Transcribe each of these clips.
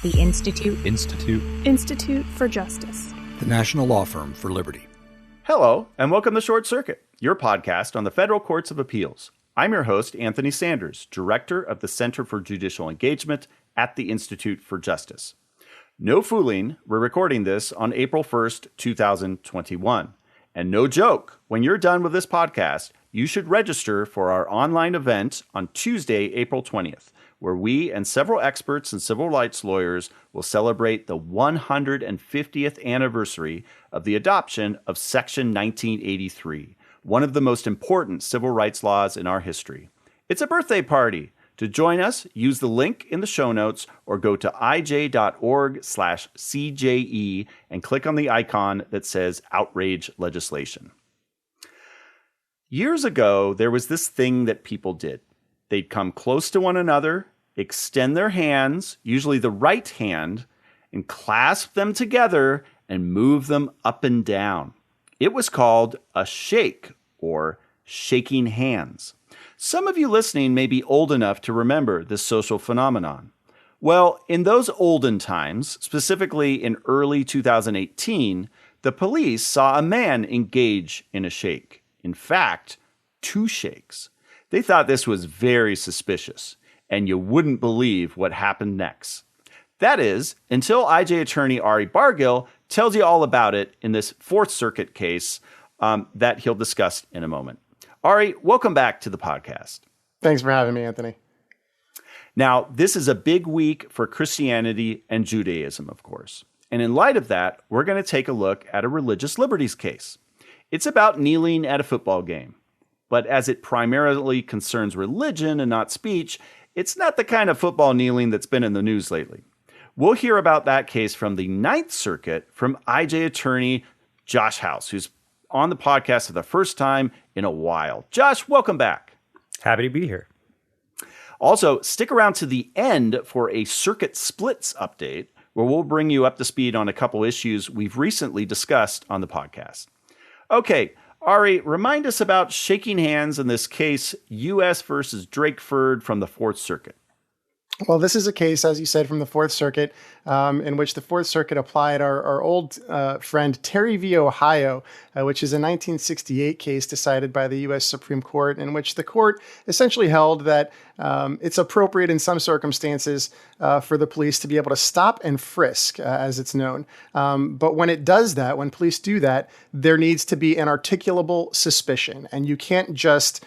The Institute for Justice. The National Law Firm for Liberty. Hello, and welcome to Short Circuit, your podcast on the Federal Courts of Appeals. I'm your host, Anthony Sanders, Director of the Center for Judicial Engagement at the Institute for Justice. No fooling, we're recording this on April 1st, 2021. And no joke, when you're done with this podcast, you should register for our online event on Tuesday, April 20th, where we and several experts and civil rights lawyers will celebrate the 150th anniversary of the adoption of Section 1983, one of the most important civil rights laws in our history. It's a birthday party. To join us, use the link in the show notes or go to ij.org/CJE and click on the icon that says Outrage Legislation. Years ago, there was this thing that people did. They'd come close to one another, extend their hands, usually the right hand, and clasp them together and move them up and down. It was called a shake, or shaking hands. Some of you listening may be old enough to remember this social phenomenon. Well, in those olden times, specifically in early 2018, the police saw a man engage in a shake. In fact, two shakes. They thought this was very suspicious, and you wouldn't believe what happened next. That is, until IJ attorney Ari Bargil tells you all about it in this Fourth Circuit case that he'll discuss in a moment. Ari, welcome back to the podcast. Thanks for having me, Anthony. Now, this is a big week for Christianity and Judaism, of course. And in light of that, we're going to take a look at a religious liberties case. It's about kneeling at a football game. But as it primarily concerns religion and not speech, it's not the kind of football kneeling that's been in the news lately. We'll hear about that case from the Ninth Circuit from IJ attorney Josh House, who's on the podcast for the first time in a while. Josh, welcome back. Happy to be here. Also, stick around to the end for a circuit splits update, where we'll bring you up to speed on a couple issues we've recently discussed on the podcast. Okay, Ari, remind us about shaking hands in this case, U.S. versus Drakeford from the Fourth Circuit. Well, this is a case, as you said, from the Fourth Circuit, in which the Fourth Circuit applied our old friend Terry v. Ohio, which is a 1968 case decided by the U.S. Supreme Court, in which the court essentially held that it's appropriate in some circumstances for the police to be able to stop and frisk, as it's known. But when it does that, when police do that, there needs to be an articulable suspicion, and you can't just,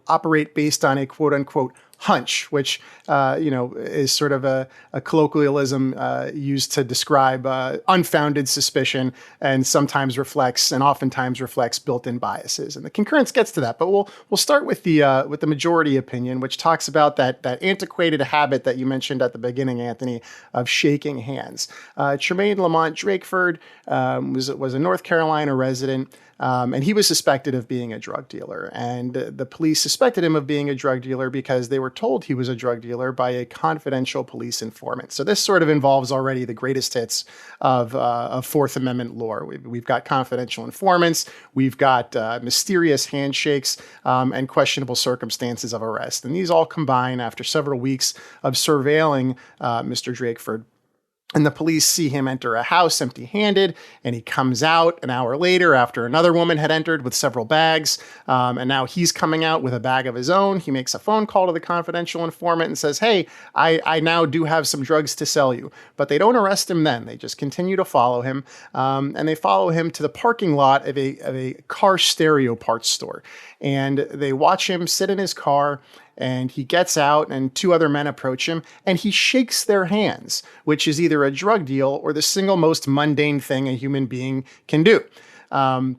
operate based on a quote unquote hunch, which, is sort of a colloquialism used to describe unfounded suspicion and sometimes reflects and oftentimes reflects built-in biases. And the concurrence gets to that. But we'll start with the majority opinion, which talks about that antiquated habit that you mentioned at the beginning, Anthony, of shaking hands. Tremaine Lamont Drakeford was a North Carolina resident. And he was suspected of being a drug dealer. And the police suspected him of being a drug dealer because they were told he was a drug dealer by a confidential police informant. So this sort of involves already the greatest hits of Fourth Amendment lore. We've got confidential informants, we've got mysterious handshakes, and questionable circumstances of arrest. And these all combine after several weeks of surveilling Mr. Drakeford. And the police see him enter a house empty-handed, and he comes out an hour later after another woman had entered with several bags. And now he's coming out with a bag of his own. He makes a phone call to the confidential informant and says, hey, I now do have some drugs to sell you. But they don't arrest him then. They just continue to follow him. And they follow him to the parking lot of a car stereo parts store. And they watch him sit in his car, and he gets out and two other men approach him and he shakes their hands, which is either a drug deal or the single most mundane thing a human being can do. And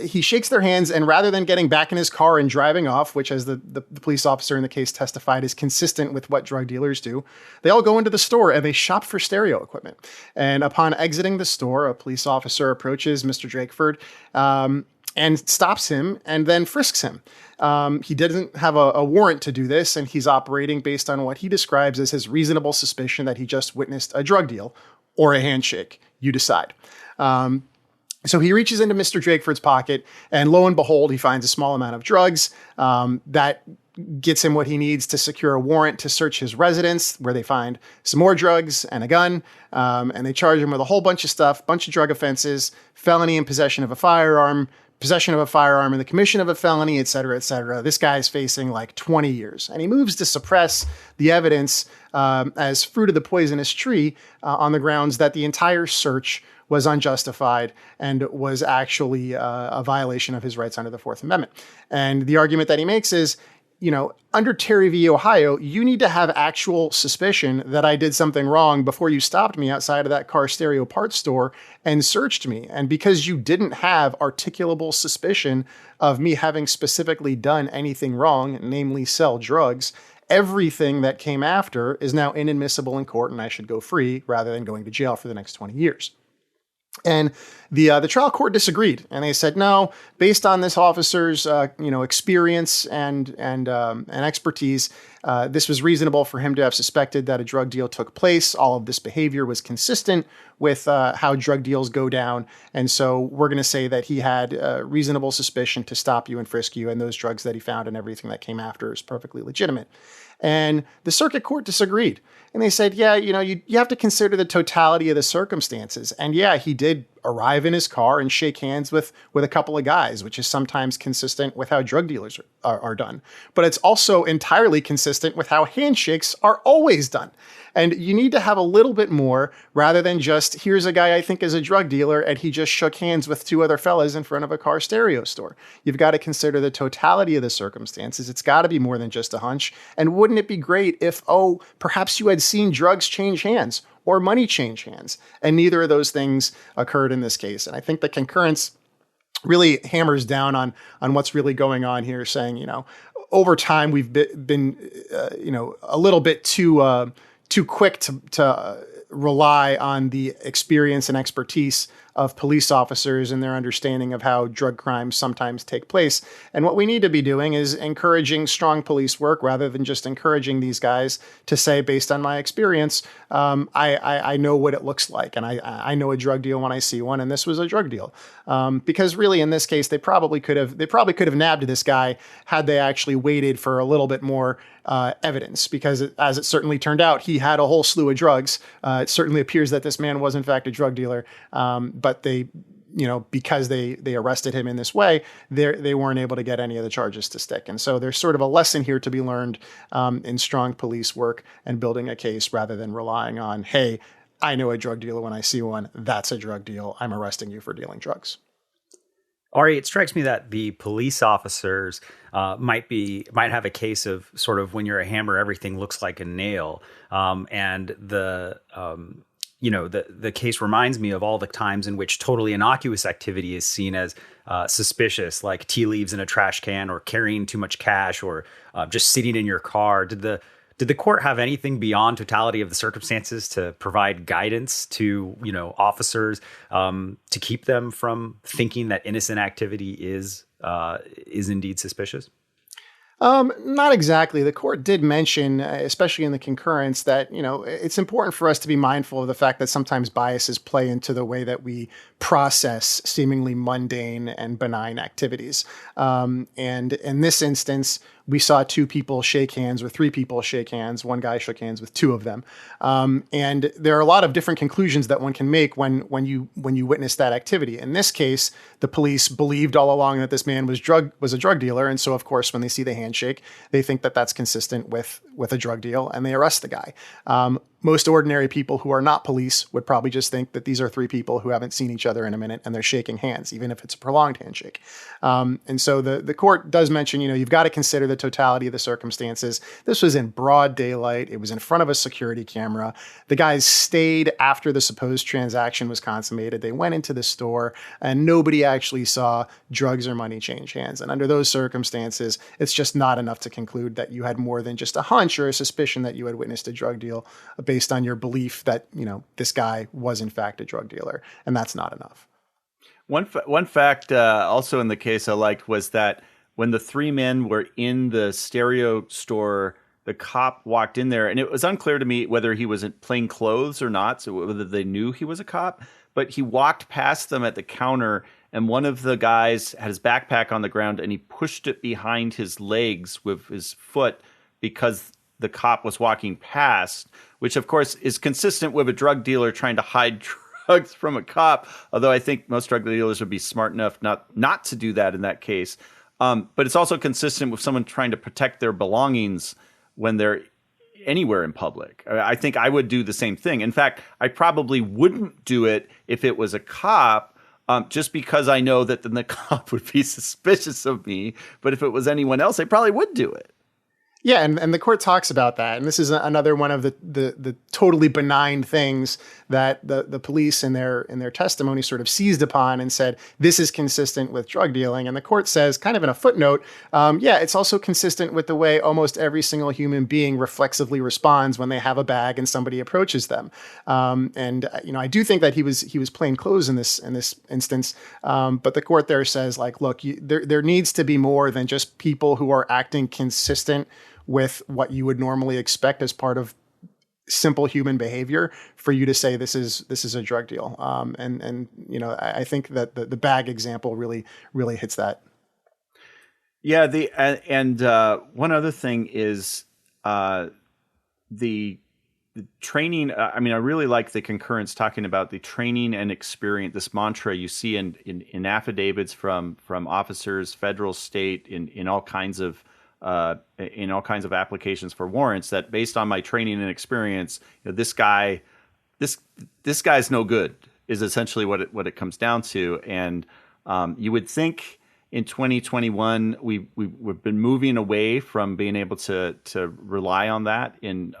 he shakes their hands, and rather than getting back in his car and driving off, which as the police officer in the case testified is consistent with what drug dealers do, they all go into the store and they shop for stereo equipment. And upon exiting the store, a police officer approaches Mr. Drakeford and stops him and then frisks him. He doesn't have a warrant to do this, and he's operating based on what he describes as his reasonable suspicion that he just witnessed a drug deal or a handshake. You decide. So he reaches into Mr. Drakeford's pocket, and lo and behold, he finds a small amount of drugs that gets him what he needs to secure a warrant to search his residence, where they find some more drugs and a gun. And they charge him with a whole bunch of stuff, bunch of drug offenses, felony in possession of a firearm in the commission of a felony, et cetera, et cetera. This guy's facing like 20 years. And he moves to suppress the evidence as fruit of the poisonous tree on the grounds that the entire search was unjustified and was actually a violation of his rights under the Fourth Amendment. And the argument that he makes is, under Terry v. Ohio, you need to have actual suspicion that I did something wrong before you stopped me outside of that car stereo parts store and searched me. And because you didn't have articulable suspicion of me having specifically done anything wrong, namely sell drugs, everything that came after is now inadmissible in court and I should go free rather than going to jail for the next 20 years. And the trial court disagreed, and they said, no, based on this officer's experience and expertise, this was reasonable for him to have suspected that a drug deal took place. All of this behavior was consistent with how drug deals go down, and so we're going to say that he had reasonable suspicion to stop you and frisk you, and those drugs that he found and everything that came after is perfectly legitimate. And the circuit court disagreed. And they said, yeah, you have to consider the totality of the circumstances. And yeah, he did arrive in his car and shake hands with a couple of guys, which is sometimes consistent with how drug dealers are done. But it's also entirely consistent with how handshakes are always done. And you need to have a little bit more rather than just, here's a guy I think is a drug dealer and he just shook hands with two other fellas in front of a car stereo store. You've got to consider the totality of the circumstances. It's got to be more than just a hunch. And wouldn't it be great if, perhaps you had seen drugs change hands or money change hands? And neither of those things occurred in this case. And I think the concurrence really hammers down on what's really going on here, saying, over time we've been a little bit too quick to rely on the experience and expertise of police officers and their understanding of how drug crimes sometimes take place. And what we need to be doing is encouraging strong police work rather than just encouraging these guys to say, based on my experience, I know what it looks like. And I know a drug deal when I see one. And this was a drug deal. Because really, in this case, they probably could have nabbed this guy had they actually waited for a little bit more evidence, because as it certainly turned out, he had a whole slew of drugs. It certainly appears that this man was in fact a drug dealer, but they, because they arrested him in this way, they weren't able to get any of the charges to stick. And so there's sort of a lesson here to be learned in strong police work and building a case rather than relying on, hey, I know a drug dealer when I see one. That's a drug deal. I'm arresting you for dealing drugs. Ari, it strikes me that the police officers might have a case of sort of when you're a hammer, everything looks like a nail. And the case reminds me of all the times in which totally innocuous activity is seen as suspicious, like tea leaves in a trash can or carrying too much cash or just sitting in your car. Did the court have anything beyond totality of the circumstances to provide guidance to, officers to keep them from thinking that innocent activity is indeed suspicious? Not exactly. The court did mention, especially in the concurrence, that, it's important for us to be mindful of the fact that sometimes biases play into the way that we process seemingly mundane and benign activities. And in this instance, we saw two people shake hands or three people shake hands. One guy shook hands with two of them. And there are a lot of different conclusions that one can make when you witness that activity. In this case, the police believed all along that this man was a drug dealer. And so, of course, when they see the handshake, they think that that's consistent with a drug deal and they arrest the guy. Most ordinary people who are not police would probably just think that these are three people who haven't seen each other in a minute and they're shaking hands, even if it's a prolonged handshake. And so the court does mention, you've got to consider the totality of the circumstances. This was in broad daylight. It was in front of a security camera. The guys stayed after the supposed transaction was consummated. They went into the store and nobody actually saw drugs or money change hands. And under those circumstances, it's just not enough to conclude that you had more than just a hunch or a suspicion that you had witnessed a drug deal based on your belief that, this guy was in fact a drug dealer. And that's not enough. One fact also in the case I liked was that when the three men were in the stereo store, the cop walked in there, and it was unclear to me whether he was in plain clothes or not, so whether they knew he was a cop, but he walked past them at the counter and one of the guys had his backpack on the ground, and he pushed it behind his legs with his foot because the cop was walking past, which of course is consistent with a drug dealer trying to hide drugs from a cop. Although I think most drug dealers would be smart enough not to do that in that case. But it's also consistent with someone trying to protect their belongings when they're anywhere in public. I think I would do the same thing. In fact, I probably wouldn't do it if it was a cop, just because I know that then the cop would be suspicious of me. But if it was anyone else, I probably would do it. Yeah, and the court talks about that. And this is another one of the totally benign things that the police in their testimony sort of seized upon and said, this is consistent with drug dealing. And the court says, kind of in a footnote, it's also consistent with the way almost every single human being reflexively responds when they have a bag and somebody approaches them. I do think that he was plain clothes in this instance. But the court there says, like, look, there needs to be more than just people who are acting consistent with what you would normally expect as part of simple human behavior for you to say this is a drug deal. I think that the bag example really hits that. Yeah. One other thing is the training. I really like the concurrence talking about the training and experience, this mantra you see in affidavits from officers, federal, state, in all kinds of applications for warrants, that based on my training and experience, this guy's no good is essentially what it comes down to. And you would think in 2021 we've been moving away from being able to rely on that in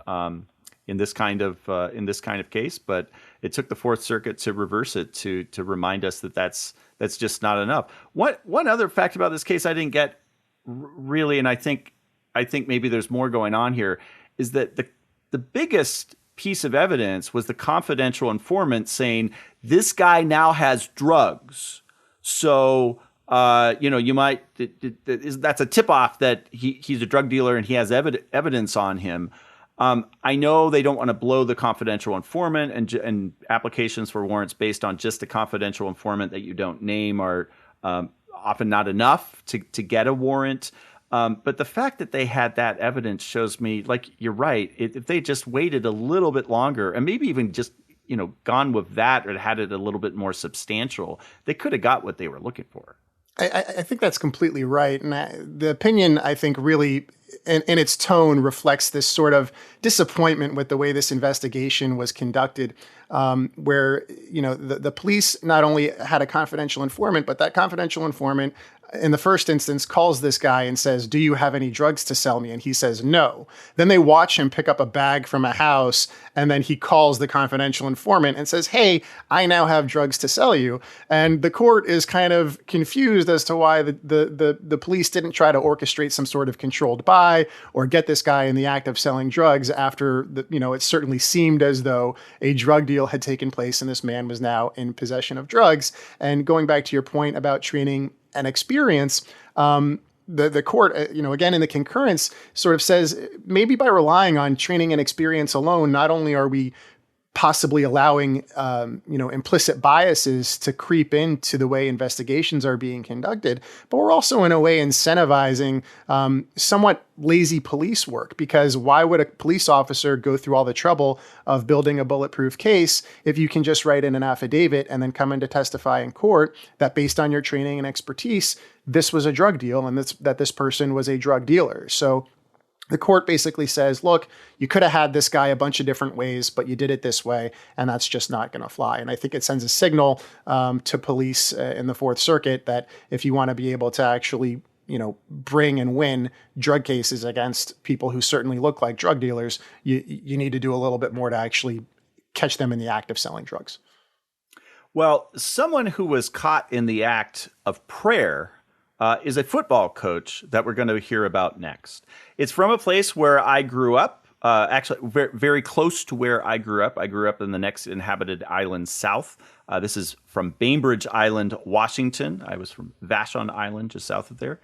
this kind of case, but it took the Fourth Circuit to reverse it to remind us that that's just not enough. One other fact about this case I didn't get really, and I think maybe there's more going on here, is that the biggest piece of evidence was the confidential informant saying this guy now has drugs. So you might that's a tip off that he's a drug dealer and he has evidence on him. I know they don't want to blow the confidential informant, and applications for warrants based on just a confidential informant that you don't name are often not enough to get a warrant. But the fact that they had that evidence shows me, like, you're right. If they just waited a little bit longer and maybe even just, gone with that or had it a little bit more substantial, they could have got what they were looking for. I think that's completely right. And the opinion, I think, really in its tone reflects this sort of disappointment with the way this investigation was conducted, where, the police not only had a confidential informant, but that confidential informant in the first instance calls this guy and says, do you have any drugs to sell me? And he says, no. Then they watch him pick up a bag from a house, and then he calls the confidential informant and says, hey, I now have drugs to sell you. And the court is kind of confused as to why the police didn't try to orchestrate some sort of controlled buy or get this guy in the act of selling drugs after it certainly seemed as though a drug deal had taken place and this man was now in possession of drugs. And going back to your point about training and experience, the court, again, in the concurrence sort of says maybe by relying on training and experience alone, not only are we possibly allowing, implicit biases to creep into the way investigations are being conducted, but we're also in a way incentivizing somewhat lazy police work, because why would a police officer go through all the trouble of building a bulletproof case if you can just write in an affidavit and then come in to testify in court that based on your training and expertise, this was a drug deal and that this person was a drug dealer. So the court basically says, look, you could have had this guy a bunch of different ways, but you did it this way, and that's just not going to fly. And I think it sends a signal to police in the Fourth Circuit that if you want to be able to actually, bring and win drug cases against people who certainly look like drug dealers, you need to do a little bit more to actually catch them in the act of selling drugs. Well, someone who was caught in the act of prayer is a football coach that we're going to hear about next. It's from a place where I grew up, actually very, very close to where I grew up. I grew up in the next inhabited island south. This is from Bainbridge Island, Washington. I was from Vashon Island, just south of there.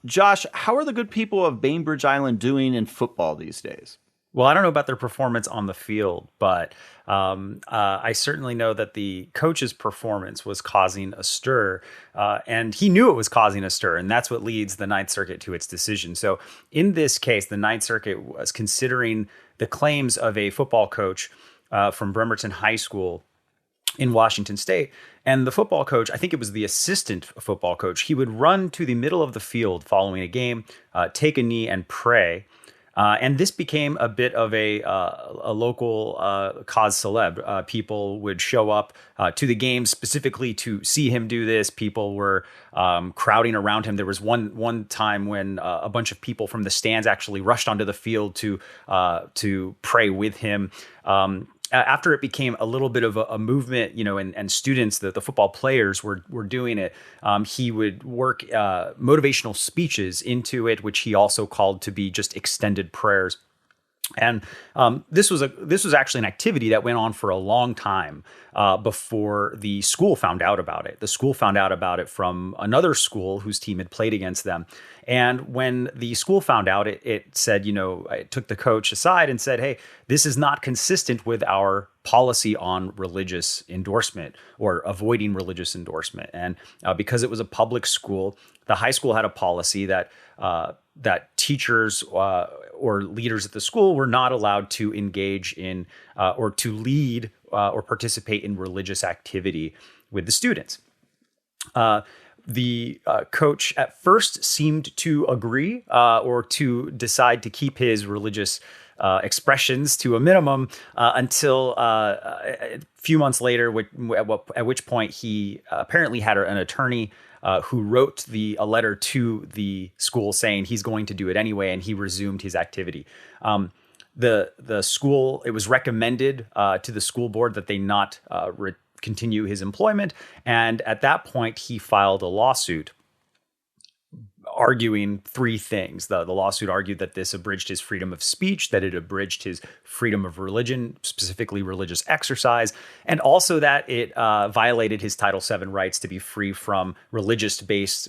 Josh, how are the good people of Bainbridge Island doing in football these days? Well, I don't know about their performance on the field, but I certainly know that the coach's performance was causing a stir, and he knew it was causing a stir, and that's what leads the Ninth Circuit to its decision. So in this case, the Ninth Circuit was considering the claims of a football coach from Bremerton High School in Washington State. And the football coach, I think it was the assistant football coach, he would run to the middle of the field following a game, take a knee and pray. And this became a bit of a local cause celeb. People would show up to the game specifically to see him do this. People were crowding around him. There was one time when a bunch of people from the stands actually rushed onto the field to pray with him. After it became a little bit of a movement, and students, the football players were doing it, he would work motivational speeches into it, which he also called to be just extended prayers. And this was actually an activity that went on for a long time before the school found out about it. The school found out about it from another school whose team had played against them. And when the school found out, it said, it took the coach aside and said, hey, this is not consistent with our policy on religious endorsement or avoiding religious endorsement. And because it was a public school, the high school had a policy that teachers or leaders at the school were not allowed to engage in or to lead or participate in religious activity with the students. The coach at first seemed to agree or to decide to keep his religious expressions to a minimum until a few months later, at which point he apparently had an attorney who wrote a letter to the school saying he's going to do it anyway, and he resumed his activity. The school, it was recommended to the school board that they not continue his employment, and at that point he filed a lawsuit arguing three things. The lawsuit argued that this abridged his freedom of speech, that it abridged his freedom of religion, specifically religious exercise, and also that it violated his Title VII rights to be free from religious-based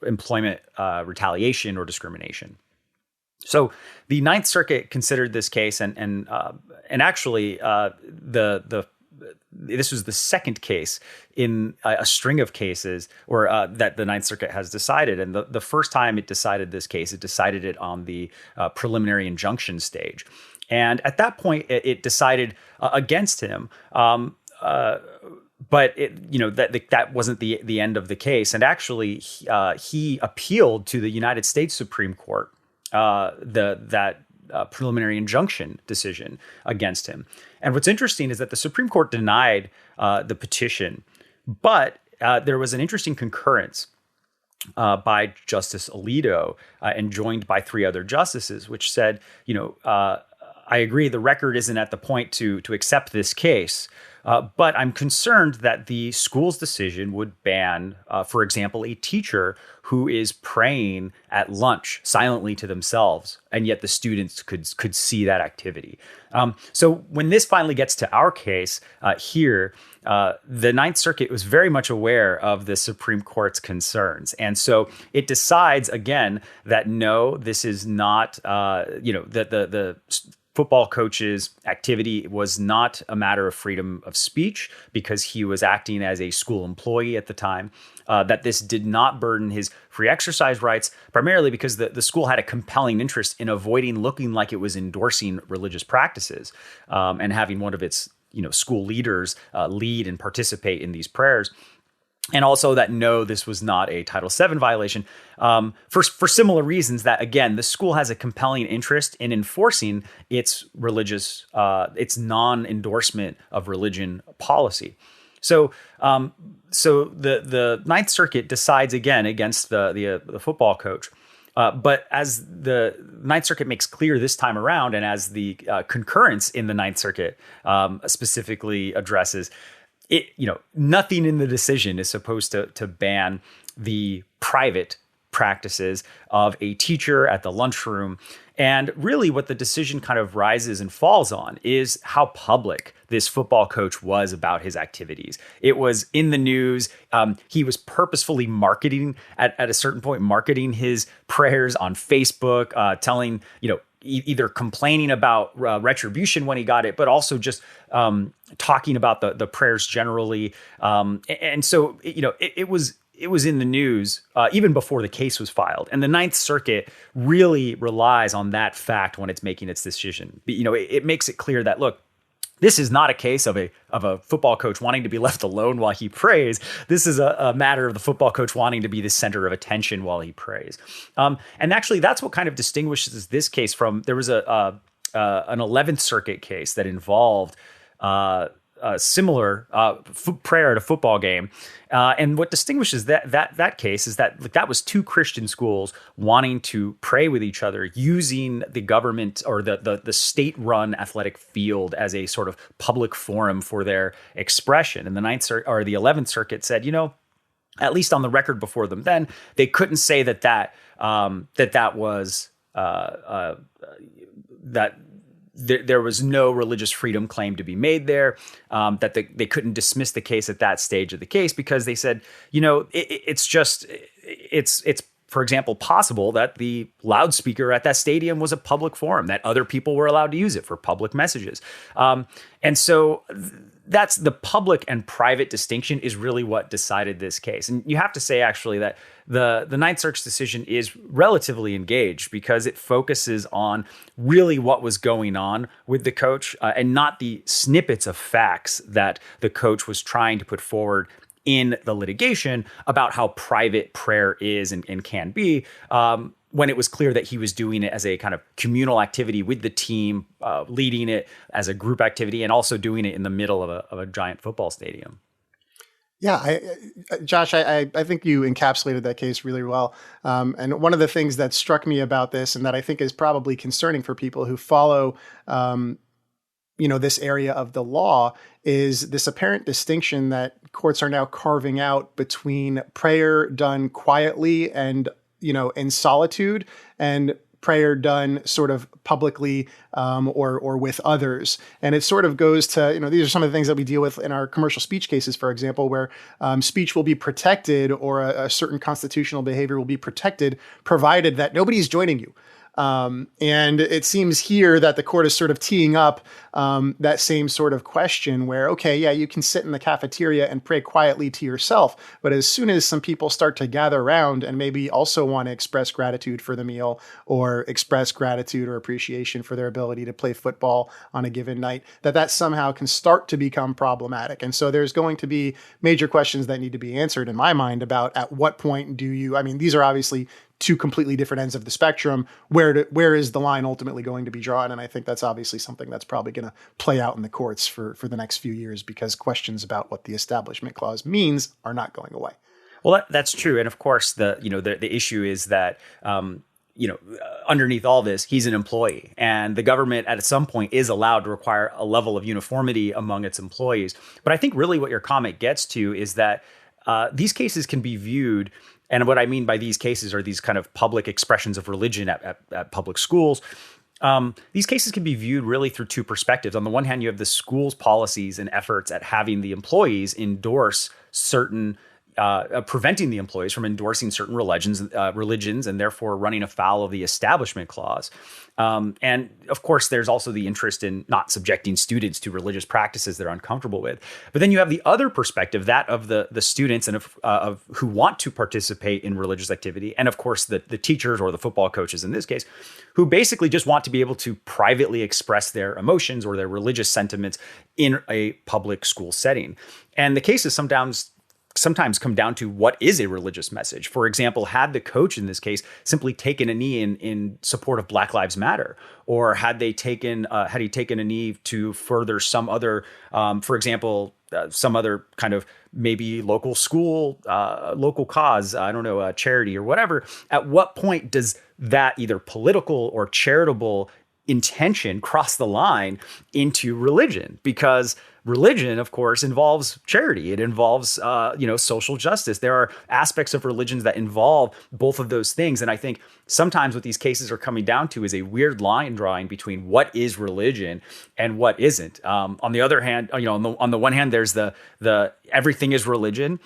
employment retaliation or discrimination. So the Ninth Circuit considered this case, and actually this was the second case in a string of cases that the Ninth Circuit has decided. And the first time it decided this case, it decided it on the preliminary injunction stage. And at that point, it decided against him. But that wasn't the end of the case. And actually, he appealed to the United States Supreme Court that preliminary injunction decision against him. And what's interesting is that the Supreme Court denied the petition, but there was an interesting concurrence by Justice Alito and joined by three other justices, which said, I agree the record isn't at the point to accept this case, but I'm concerned that the school's decision would ban, for example, a teacher who is praying at lunch silently to themselves, and yet the students could see that activity. So when this finally gets to our case here, the Ninth Circuit was very much aware of the Supreme Court's concerns. And so it decides, again, that no, this is not, the football coach's activity was not a matter of freedom of speech because he was acting as a school employee at the time, that this did not burden his free exercise rights, primarily because the school had a compelling interest in avoiding looking like it was endorsing religious practices and having one of its school leaders lead and participate in these prayers. And also that, no, this was not a Title VII violation for similar reasons that, again, the school has a compelling interest in enforcing its religious, its non-endorsement of religion policy. So the Ninth Circuit decides again against the football coach. But as the Ninth Circuit makes clear this time around, and as the concurrence in the Ninth Circuit specifically addresses, nothing in the decision is supposed to ban the private practices of a teacher at the lunchroom. And really what the decision kind of rises and falls on is how public this football coach was about his activities. It was in the news. He was purposefully marketing at a certain point, marketing his prayers on Facebook, telling, either complaining about retribution when he got it, but also just talking about the prayers generally. And so, it was in the news even before the case was filed. And the Ninth Circuit really relies on that fact when it's making its decision. It makes it clear that, look, this is not a case of a football coach wanting to be left alone while he prays. This is a matter of the football coach wanting to be the center of attention while he prays. And actually, that's what kind of distinguishes this case from, there was an 11th Circuit case that involved a similar prayer at a football game. And what distinguishes that case is that that was two Christian schools wanting to pray with each other, using the government or the state-run athletic field as a sort of public forum for their expression. And the 11th Circuit said, at least on the record before them then, they couldn't say that was there was no religious freedom claim to be made there, that they couldn't dismiss the case at that stage of the case because they said, it's for example, possible that the loudspeaker at that stadium was a public forum, that other people were allowed to use it for public messages. And so that's the public and private distinction is really what decided this case. And you have to say, actually, that the Ninth Circuit's decision is relatively engaged because it focuses on really what was going on with the coach and not the snippets of facts that the coach was trying to put forward in the litigation about how private prayer is and can be, when it was clear that he was doing it as a kind of communal activity with the team, leading it as a group activity, and also doing it in the middle of a giant football stadium. Yeah, Josh, I think you encapsulated that case really well. And one of the things that struck me about this, and that I think is probably concerning for people who follow this area of the law, is this apparent distinction that courts are now carving out between prayer done quietly and, in solitude, and prayer done sort of publicly or with others. And it sort of goes to, these are some of the things that we deal with in our commercial speech cases, for example, where speech will be protected or a certain constitutional behavior will be protected, provided that nobody's joining you. And it seems here that the court is sort of teeing up that same sort of question where, okay, yeah, you can sit in the cafeteria and pray quietly to yourself. But as soon as some people start to gather around and maybe also want to express gratitude for the meal or express gratitude or appreciation for their ability to play football on a given night, that somehow can start to become problematic. And so there's going to be major questions that need to be answered in my mind about at what point these are obviously two completely different ends of the spectrum. Where is the line ultimately going to be drawn? And I think that's obviously something that's probably going to play out in the courts for the next few years, because questions about what the Establishment Clause means are not going away. Well, that's true. And of course, the issue is that, underneath all this, he's an employee, and the government at some point is allowed to require a level of uniformity among its employees. But I think really what your comment gets to is that these cases can be viewed. And what I mean by these cases are these kind of public expressions of religion at public schools. These cases can be viewed really through two perspectives. On the one hand, you have the school's policies and efforts at having the employees endorse certain, preventing the employees from endorsing certain religions and therefore running afoul of the Establishment Clause. And of course, there's also the interest in not subjecting students to religious practices they're uncomfortable with. But then you have the other perspective, that of the students and of who want to participate in religious activity. And of course, the teachers or the football coaches in this case, who basically just want to be able to privately express their emotions or their religious sentiments in a public school setting. And the cases sometimes come down to what is a religious message. For example, had the coach in this case simply taken a knee in support of Black Lives Matter, or had he taken a knee to further some other, for example, some other kind of maybe local school, local cause, charity or whatever, at what point does that either political or charitable intention cross the line into religion? Because religion, of course, involves charity. It involves, social justice. There are aspects of religions that involve both of those things. And I think sometimes what these cases are coming down to is a weird line drawing between what is religion and what isn't. On the other hand, on the one hand, there's the everything is religion.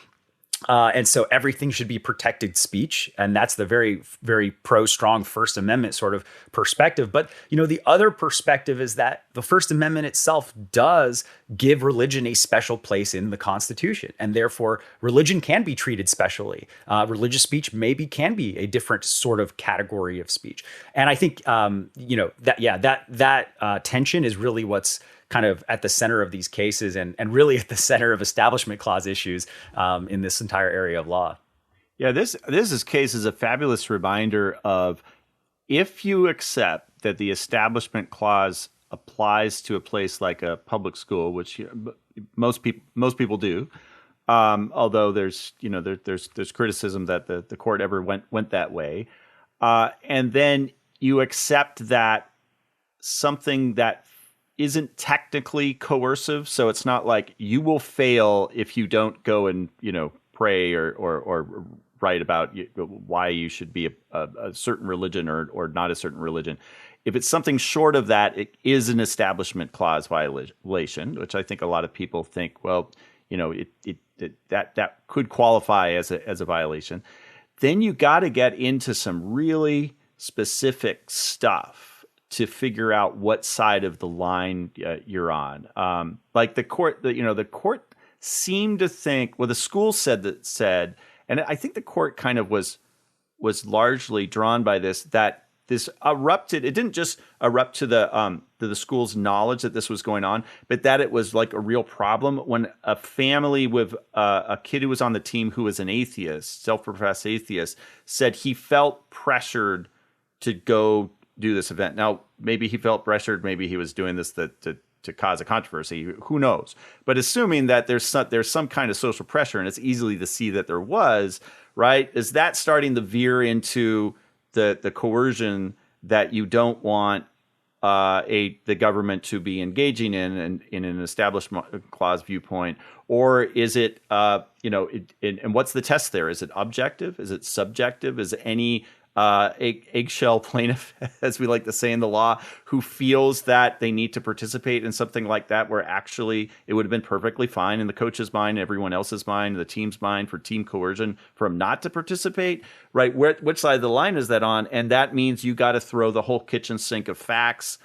And so everything should be protected speech. And that's the very, very pro-strong First Amendment sort of perspective. But, the other perspective is that the First Amendment itself does give religion a special place in the Constitution. And therefore, religion can be treated specially. Religious speech maybe can be a different sort of category of speech. And I think, that tension is really what's kind of at the center of these cases and really at the center of Establishment Clause issues in this entire area of law. Yeah, this case is a fabulous reminder of, if you accept that the Establishment Clause applies to a place like a public school, which most people do, although there's criticism that the court ever went that way, and then you accept that something that isn't technically coercive, so it's not like you will fail if you don't go and pray or write about why you should be a certain religion or not a certain religion. If it's something short of that, it is an Establishment Clause violation, which I think a lot of people think, well, that could qualify as a violation. Then you got to get into some really specific stuff to figure out what side of the line you're on. Like the court, the court seemed to think, well, the school said, and I think the court kind of was largely drawn by this, that this erupted. It didn't just erupt to the school's knowledge that this was going on, but that it was like a real problem when a family with a kid who was on the team who was an atheist, self-professed atheist, said he felt pressured to go do this event. Now, maybe he felt pressured. Maybe he was doing this to cause a controversy. Who knows? But assuming that there's some kind of social pressure, and it's easily to see that there was, right? Is that starting to veer into the coercion that you don't want the government to be engaging in an Establishment Clause viewpoint? Or is it, and what's the test there? Is it objective? Is it subjective? Is any eggshell plaintiff, as we like to say in the law, who feels that they need to participate in something like that, where actually it would have been perfectly fine in the coach's mind, everyone else's mind, the team's mind, for team coercion for him not to participate, right? Which side of the line is that on? And that means you got to throw the whole kitchen sink of facts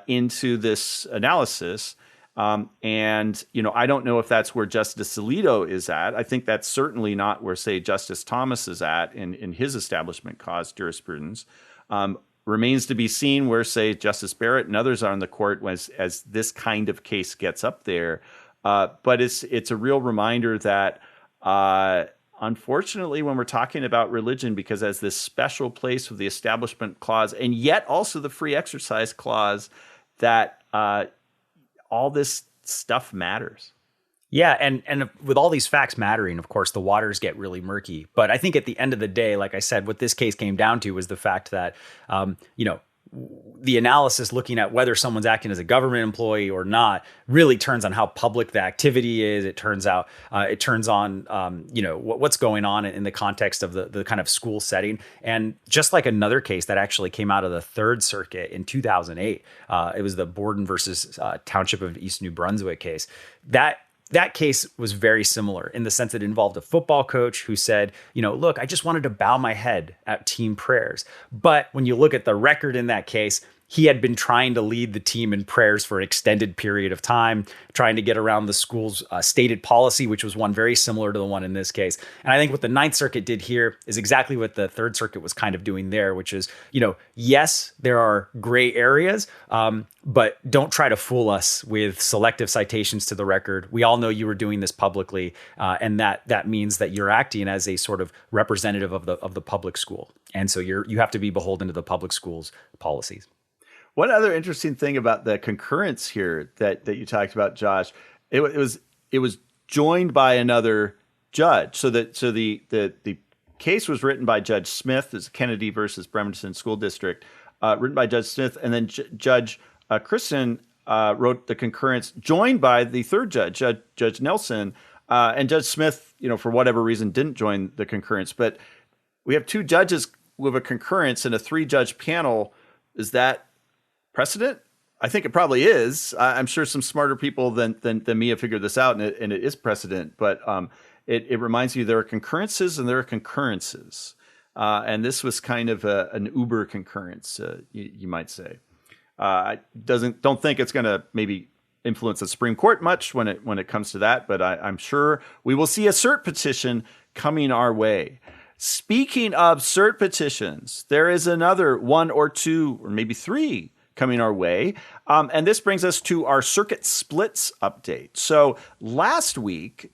into this analysis. And I don't know if that's where Justice Alito is at. I think that's certainly not where, say, Justice Thomas is at in his Establishment Clause jurisprudence. Remains to be seen where, say, Justice Barrett and others are on the court as this kind of case gets up there. But it's a real reminder that, unfortunately, when we're talking about religion, because as this special place with the Establishment Clause and yet also the Free Exercise Clause, that all this stuff matters. Yeah, and with all these facts mattering, of course, the waters get really murky. But I think at the end of the day, like I said, what this case came down to was the fact that, the analysis looking at whether someone's acting as a government employee or not really turns on how public the activity is. It turns on, what's going on in the context of the kind of school setting. And just like another case that actually came out of the Third Circuit in 2008, it was the Borden versus Township of East New Brunswick case. That case was very similar in the sense that it involved a football coach who said, look, I just wanted to bow my head at team prayers. But when you look at the record in that case, he had been trying to lead the team in prayers for an extended period of time, trying to get around the school's stated policy, which was one very similar to the one in this case. And I think what the Ninth Circuit did here is exactly what the Third Circuit was kind of doing there, which is, yes, there are gray areas, but don't try to fool us with selective citations to the record. We all know you were doing this publicly, and that means that you're acting as a sort of representative of the public school. And so you have to be beholden to the public school's policies. One other interesting thing about the concurrence here that you talked about, Josh, it was joined by another judge. So the case was written by Judge Smith, it's Kennedy versus Bremerton School District, written by Judge Smith, and then Judge Christen wrote the concurrence, joined by the third judge, Judge Nelson, and Judge Smith, for whatever reason, didn't join the concurrence. But we have two judges with a concurrence and a 3-judge panel. Is that precedent? I think it probably is. I'm sure some smarter people than me have figured this out, and it is precedent. But it reminds you there are concurrences and there are concurrences. And this was kind of an uber concurrence, you might say. I don't think it's going to maybe influence the Supreme Court much when it comes to that, but I'm sure we will see a cert petition coming our way. Speaking of cert petitions, there is another one or two or maybe three coming our way. And this brings us to our circuit splits update. So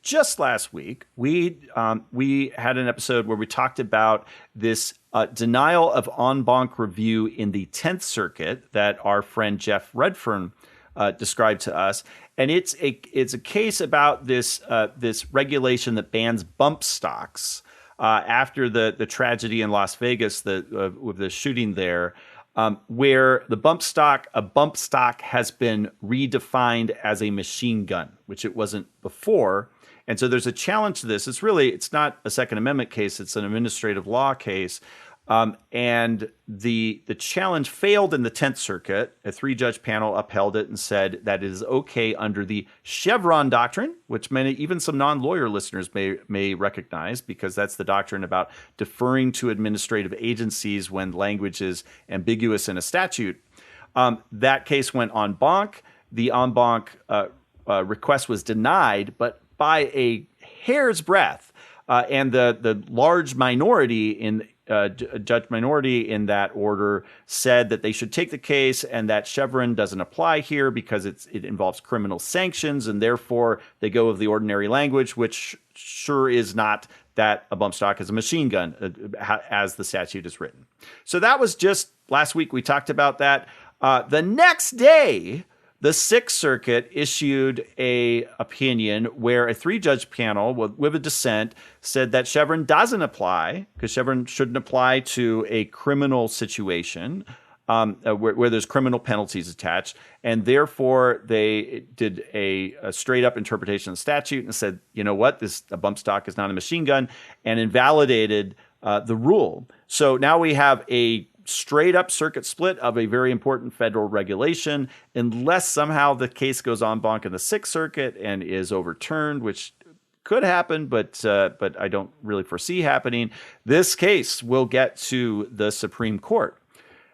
just last week, we had an episode where we talked about this denial of en banc review in the 10th Circuit that our friend Jeff Redfern described to us. And it's a case about this regulation that bans bump stocks after the tragedy in Las Vegas with the shooting there. Where a bump stock has been redefined as a machine gun, which it wasn't before. And so there's a challenge to this. It's not a Second Amendment case. It's an administrative law case. And the challenge failed in the 10th Circuit. A 3-judge panel upheld it and said that it is okay under the Chevron doctrine, which even some non-lawyer listeners may recognize, because that's the doctrine about deferring to administrative agencies when language is ambiguous in a statute. That case went en banc. The en banc request was denied, but by a hair's breadth. And the large minority judge minority in that order said that they should take the case and that Chevron doesn't apply here because it involves criminal sanctions, and therefore they go with the ordinary language, which sure is not that a bump stock is a machine gun as the statute is written. So that was just last week. We talked about that. The next day, the 6th Circuit issued a opinion where a 3-judge panel with a dissent said that Chevron doesn't apply because Chevron shouldn't apply to a criminal situation where there's criminal penalties attached. And therefore, they did a straight-up interpretation of the statute and said, you know what, a bump stock is not a machine gun, and invalidated the rule. So now we have a straight up circuit split of a very important federal regulation, unless somehow the case goes en banc in the 6th Circuit and is overturned, which could happen, but I don't really foresee happening. This case will get to the Supreme Court.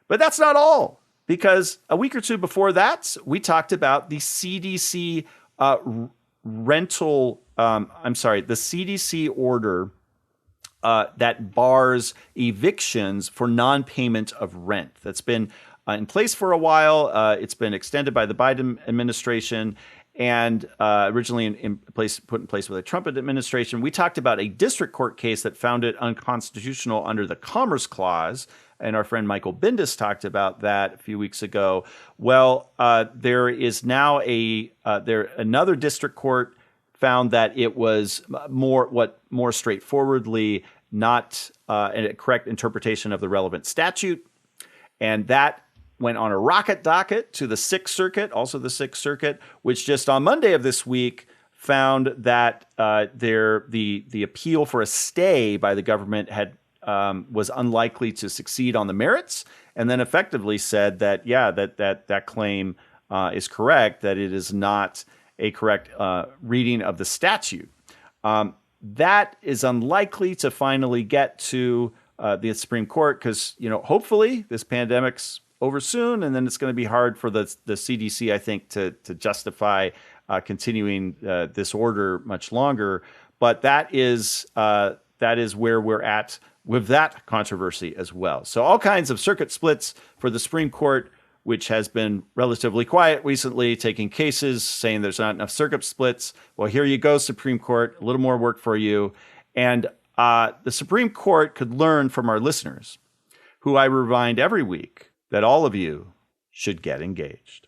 But that's not all, because a week or two before that, we talked about the CDC the CDC order that bars evictions for non-payment of rent. That's been in place for a while. It's been extended by the Biden administration and originally put in place with the Trump administration. We talked about a district court case that found it unconstitutional under the Commerce Clause, and our friend Michael Bindus talked about that a few weeks ago. Well, there is now another district court found that it was more straightforwardly not a correct interpretation of the relevant statute. And that went on a rocket docket to the 6th Circuit, also the 6th Circuit, which just on Monday of this week found that the appeal for a stay by the government was unlikely to succeed on the merits, and then effectively said that, that claim is correct, that it is not a correct reading of the statute. That is unlikely to finally get to the Supreme Court because, hopefully this pandemic's over soon, and then it's going to be hard for the CDC, I think, to justify continuing this order much longer. But that is where we're at with that controversy as well. So all kinds of circuit splits for the Supreme Court, which has been relatively quiet recently, taking cases, saying there's not enough circuit splits. Well, here you go, Supreme Court, a little more work for you. And the Supreme Court could learn from our listeners, who I remind every week that all of you should get engaged.